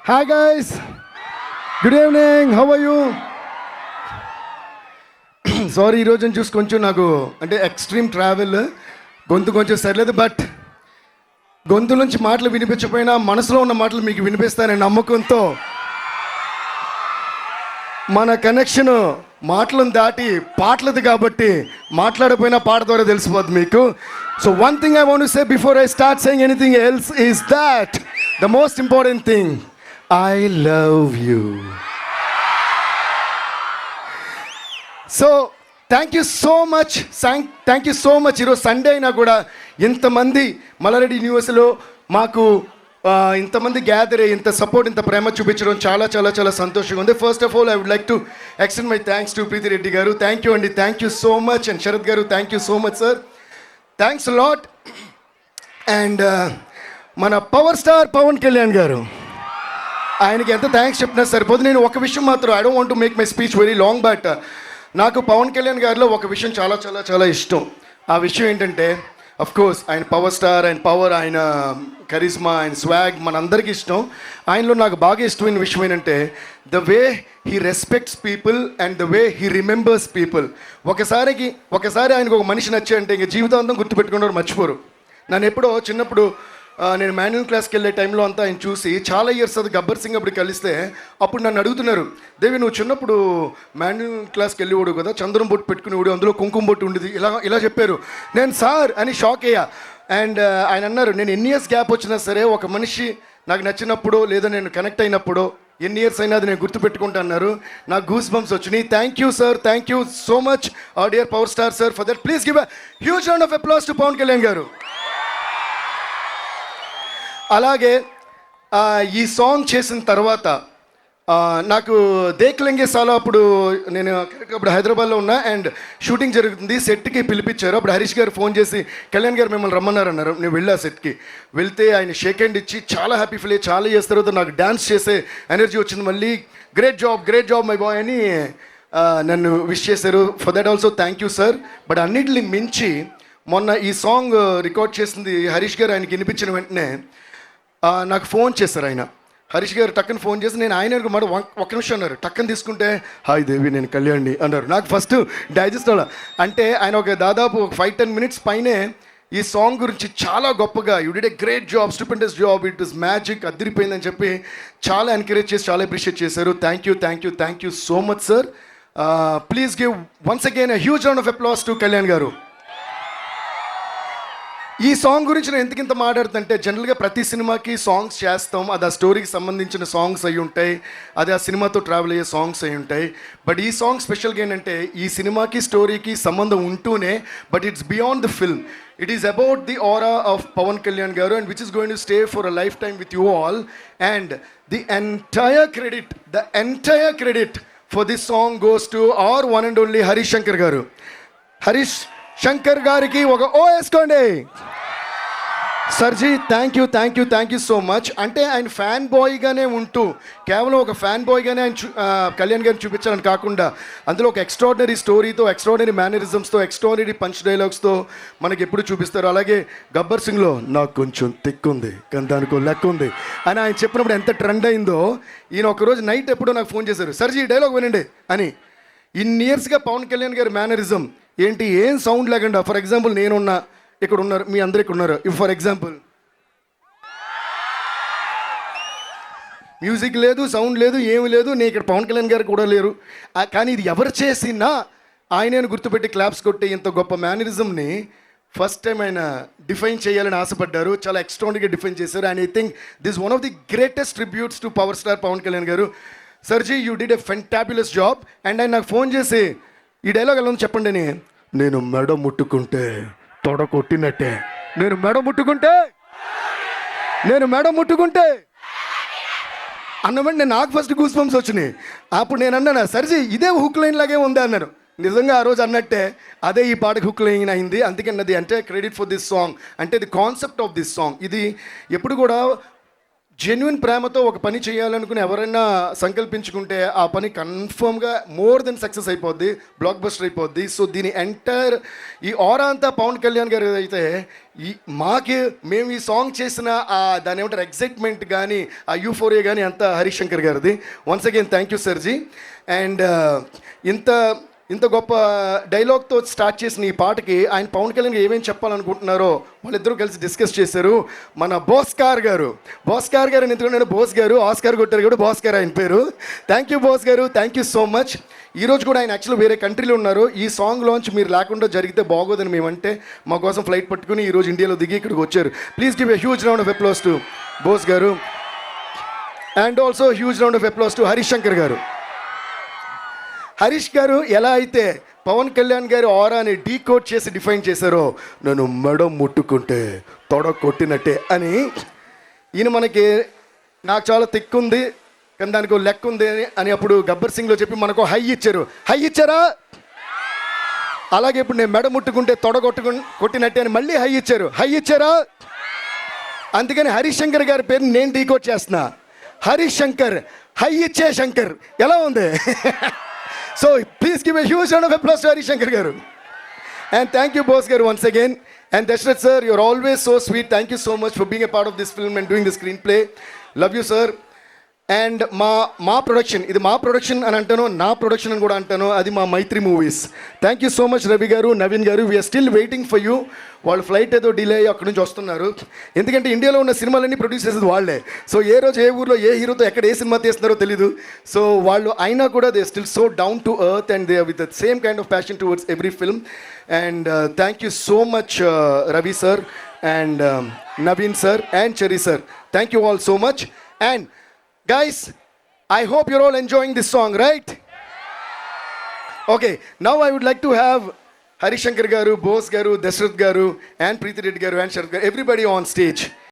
Hi guys, good evening, how are you? Sorry, ఈరోజు చూసి కొంచెం నాకు అంటే ఎక్స్ట్రీమ్ ట్రావెల్, గొంతు కొంచెం సరిలేదు. బట్ గొంతు నుంచి మాటలు వినిపించకపోయినా మనసులో ఉన్న మాటలు మీకు వినిపిస్తాననే నమ్మకంతో మన కనెక్షన్ మాటలను దాటి పాటలది కాబట్టి మాట్లాడకపోయినా పాట ద్వారా తెలిసిపోద్ది మీకు. So one thing I want to say before I start saying anything else is that the most important thing, I love you. So thank you so much, thank you so much. ఈరోజు Sunday అయినా కూడా ఇంతమంది మల్లారెడ్డి యూనివర్సిటీలో మాకు ఇంతమంది gather అయ్యి ఇంత support, ఇంత ప్రేమ చూపించడం చాలా చాలా చాలా సంతోషంగా ఉంది. First of all I would like to extend my thanks to Preethi Reddy garu. Thank you అండి, thank you so much. And Sharath garu, thank you so much sir, thanks lot. And మన పవర్ స్టార్ పవన్ కళ్యాణ్ గారు, ఆయనకి ఎంత థ్యాంక్స్ చెప్పినా సరిపోదు. నేను ఒక విషయం మాత్రం, I don't want to make my speech very long, but నాకు పవన్ కళ్యాణ్ గారిలో ఒక విషయం చాలా చాలా చాలా ఇష్టం. ఆ విషయం ఏంటంటే, అఫ్ కోర్స్ ఆయన పవర్ స్టార్, ఆయన పవర్, ఆయన కరిజ్మా, ఆయన స్వాగ్ మనందరికీ ఇష్టం. ఆయనలో నాకు బాగా ఇష్టమైన విషయం ఏంటంటే the way he respects people and the way he remembers people. ఒకసారి ఆయనకు ఒక మనిషి నచ్చాయంటే ఇంక జీవితాంతం గుర్తుపెట్టుకున్నారు, మర్చిపోరు. నన్ను ఎప్పుడో చిన్నప్పుడు నేను మాన్యువల్ క్లాస్కి వెళ్ళే టైంలో అంతా ఆయన చూసి చాలా ఇయర్స్ అది గబ్బర్ సింగ్ అప్పుడు కలిస్తే అప్పుడు నన్ను అడుగుతున్నారు, దేవి నువ్వు చిన్నప్పుడు మాన్యువల్ క్లాస్కి వెళ్ళేవాడు కదా, చంద్రం బొట్టు పెట్టుకునేవాడు, అందులో కుంకుమ బొట్టు ఉండేది, ఇలా చెప్పారు. నేను సార్ అని షాక్ అయ్యా. అండ్ ఆయన అన్నారు, నేను ఎన్ని ఇయర్స్ గ్యాప్ వచ్చినా సరే ఒక మనిషి నాకు నచ్చినప్పుడు లేదా నేను కనెక్ట్ అయినప్పుడు ఎన్ని ఇయర్స్ అయినా అది నేను గుర్తుపెట్టుకుంటా అన్నారు. నాకు గూస్ బంప్స్ వచ్చినాయి. Thank you sir, thank you so much our dear power star sir for that. Please give a huge round of applause to Pavan Kalyan గారు. అలాగే ఈ సాంగ్ చేసిన తర్వాత నాకు దేక్లెంగే సాలో అప్పుడు నేను అప్పుడు హైదరాబాద్లో ఉన్నా అండ్ షూటింగ్ జరుగుతుంది. సెట్కి పిలిపించారు. అప్పుడు హరీష్ గారు ఫోన్ చేసి కళ్యాణ్ గారు మిమ్మల్ని రమ్మన్నారన్నారు. నేను వెళ్ళా సెట్కి. వెళ్తే ఆయన షేక్ హ్యాండ్ ఇచ్చి చాలా హ్యాపీ ఫీల్ అయ్యి చాలా చేసిన తర్వాత నాకు డ్యాన్స్ చేసే ఎనర్జీ వచ్చింది. మళ్ళీ గ్రేట్ జాబ్ మై బాయ్ అని నన్ను విష్ చేశారు. For that also thank you sir. But అన్నిటిని మించి మొన్న ఈ సాంగ్ రికార్డ్ చేసింది హరీష్ గారు. ఆయనకి వినిపించిన వెంటనే నాకు ఫోన్ చేశారు ఆయన. హరీష్ గారు టక్కన ఫోన్ చేసి నేను ఆయన మాట ఒక్క నిమిషం అన్నారు. టక్కన తీసుకుంటే హాయ్ దేవి నేను కళ్యాణ్ని అన్నారు. నాకు ఫస్ట్ డైజెస్ట్ అవ్వాలి. అంటే ఆయన ఒక దాదాపు ఒక 5-10 minutes పైనే ఈ సాంగ్ గురించి చాలా గొప్పగా you did a great job, stupendous job, it is magic, అదిరిపోయిందని చెప్పి చాలా ఎంకరేజ్ చేసి చాలా అప్రిషియేట్ చేశారు. Thank you so much sir. Please give once again a huge round of applause to Kalyan garu. ఈ సాంగ్ గురించి నేను ఎందుకింత మాట్లాడుతుంటే, జనరల్గా ప్రతి సినిమాకి సాంగ్స్ చేస్తాం, అది ఆ స్టోరీకి సంబంధించిన సాంగ్స్ అయి ఉంటాయి, అది ఆ సినిమాతో ట్రావెల్ అయ్యే సాంగ్స్ అయి ఉంటాయి. బట్ ఈ సాంగ్ స్పెషల్గా ఏంటంటే ఈ సినిమాకి స్టోరీకి సంబంధం ఉంటూనే but it's beyond the film. It is about the aura of Pawan Kalyan garu and which is going to stay for a lifetime with you all. And the entire credit for this song goes to our one and only Harish Shankar garu. Harish Shankar గారికి ఒక ఓ వేసుకోండి. Sir ji thank you so much. అంటే ఆయన fan బాయ్గానే ఉంటూ కేవలం ఒక fan బాయ్గానే ఆయన కళ్యాణ్ గారిని చూపించాలని కాకుండా అందులో ఒక ఎక్స్ట్రాడినరీ స్టోరీతో, ఎక్స్ట్రాడినరీ మేనరిజమ్స్తో, ఎక్స్ట్రాడినరీ పంచ్ డైలాగ్స్తో మనకి ఎప్పుడు చూపిస్తారు. అలాగే గబ్బర్ సింగ్లో నాకు కొంచెం తిక్కుంది కానీ దానికో లెక్క ఉంది అని ఆయన చెప్పినప్పుడు ఎంత ట్రెండ్ అయిందో. ఈయన ఒకరోజు నైట్ ఎప్పుడో నాకు ఫోన్ చేశారు, సర్జీ డైలాగ్ వినండి అని. ఇన్ని ఇయర్స్గా పవన్ కళ్యాణ్ గారి మేనరిజం ఏంటి, ఏం సౌండ్ లేకుండా, ఫర్ ఎగ్జాంపుల్ నేనున్నా, ఇక్కడ ఉన్నారు, మీ అందరు ఇక్కడ ఉన్నారు, ఫర్ ఎగ్జాంపుల్ మ్యూజిక్ లేదు, సౌండ్ లేదు, ఏమి లేదు, నేను ఇక్కడ పవన్ కళ్యాణ్ గారు కూడా లేరు. కానీ ఇది ఎవరు చేసినా ఆయనను గుర్తుపెట్టి క్లాప్స్ కొట్టి ఇంత గొప్ప మేనరిజంని ఫస్ట్ టైం ఆయన డిఫైన్ చేయాలని ఆశపడ్డారు. చాలా ఎక్స్ట్రాడినరీగా డిఫైన్ చేశారు. And I think this one of the greatest tributes to power star Pawan Kalyan garu. Sir ji you did a fantabulous job. And ఆయన నాకు ఫోన్ చేసి ఈ డైలాగ్ ఎలా ఉంది చెప్పండి అని. నేను మెడ ముట్టుకుంటే తొడ కొట్టినట్టే, నేను మెడ ముట్టుకుంటే అన్నమంటే నాకు ఫస్ట్ గూస్ బంప్స్ వచ్చినాయి. అప్పుడు నేను అన్నాను, సర్జీ ఇదే హుక్ లైన్ లాగే ఉంది అన్నారు. నిజంగా ఆ రోజు అన్నట్టే అదే ఈ పాటకి హుక్ లైన్ అయింది. అందుకన్నది అంటే క్రెడిట్ ఫర్ దిస్ సాంగ్, అంటే the concept of this song. ఇది ఎప్పుడు కూడా జెన్యున్ ప్రేమతో ఒక పని చేయాలనుకుని ఎవరైనా సంకల్పించుకుంటే ఆ పని కన్ఫర్మ్గా మోర్ దెన్ సక్సెస్ అయిపోద్ది, బ్లాక్ బస్టర్ అయిపోద్ది. సో దీని ఎంటైర్ ఈ ఆరా అంతా పవన్ కళ్యాణ్ గారు అయితే మేము ఈ సాంగ్ చేసిన దాని ఏమంటారు ఎగ్జైట్మెంట్ కానీ ఆ యూఫోరియా కానీ అంతా హరీష్ శంకర్ గారిది. Once again thank you sir ji. And ఇంత గొప్ప డైలాగ్తో స్టార్ట్ చేసిన ఈ పాటకి ఆయన పవన్ కళ్యాణ్ ఏమేమి చెప్పాలనుకుంటున్నారో వాళ్ళిద్దరూ కలిసి డిస్కస్ చేశారు. మన భాస్కర్ గారు ఎందుకంటే నేను బోస్ గారు ఆస్కార్ కొట్టారు కూడా భాస్కర్ ఆయన పేరు. థ్యాంక్ యూ బాస్ గారు, థ్యాంక్ యూ సో మచ్. ఈరోజు కూడా ఆయన యాక్చువల్లీ వేరే కంట్రీలో ఉన్నారు. ఈ సాంగ్ లాంచ్ మీరు లేకుండా జరిగితే బాగోదని మేమంటే మా కోసం ఫ్లైట్ పట్టుకుని ఈరోజు ఇండియాలో దిగి ఇక్కడికి వచ్చారు. Please give a huge round of applause to Bose garu. And also huge round of applause to Harish Shankar garu. Harish గారు ఎలా అయితే పవన్ కళ్యాణ్ గారి ఆరాని డీకోడ్ చేసి డిఫైన్ చేశారో, నన్ను మెడ ముట్టుకుంటే తొడ కొట్టినట్టే అని ఈయన మనకి నాకు చాలా తిక్కుంది కానీ దానికి లెక్క ఉంది అని అప్పుడు గబ్బర్ సింగ్లో చెప్పి మనకు హై ఇచ్చారా. అలాగే ఇప్పుడు నేను మెడ ముట్టుకుంటే తొడ కొట్టినట్టే అని మళ్ళీ హై ఇచ్చారా. అందుకని హరీష్ శంకర్ గారి పేరుని నేను డీకోడ్ చేస్తున్నా. హరీష్ శంకర్, హై ఇచ్చే శంకర్. ఎలా ఉంది? So please give a huge round of applause to Harish Shankar garu. And thank you boss garu once again. And Dashrath sir, you're always so sweet. Thank you so much for being a part of this film and doing the screenplay. Love you sir. And మా production, ఇది మా production అని అంటాను, నా production అని కూడా అంటాను, అది మా Mythri movies. Thank you so much Ravi garu, Naveen garu. We're still waiting for you. వాళ్ళు ఫ్లైట్ ఏదో డిలే అయ్యి అక్కడి నుంచి వస్తున్నారు. ఎందుకంటే ఇండియాలో ఉన్న సినిమాలన్నీ ప్రొడ్యూస్ చేసేది వాళ్ళే. సో ఏ రోజు ఏ ఊర్లో ఏ హీరోతో ఎక్కడ ఏ సినిమా తీస్తున్నారో తెలీదు. సో వాళ్ళు అయినా కూడా they still so down to earth and they with the same kind of passion towards every film. And thank you so much Ravi sir and Naveen sir and cherry sir. Thank you all so much. And guys, I hope you're all enjoying this song, right? Okay, now I would like to have Harish Shankar garu, Bose garu, Dashrath garu, and Preeti Reddy garu, and Sharath garu, everybody on stage.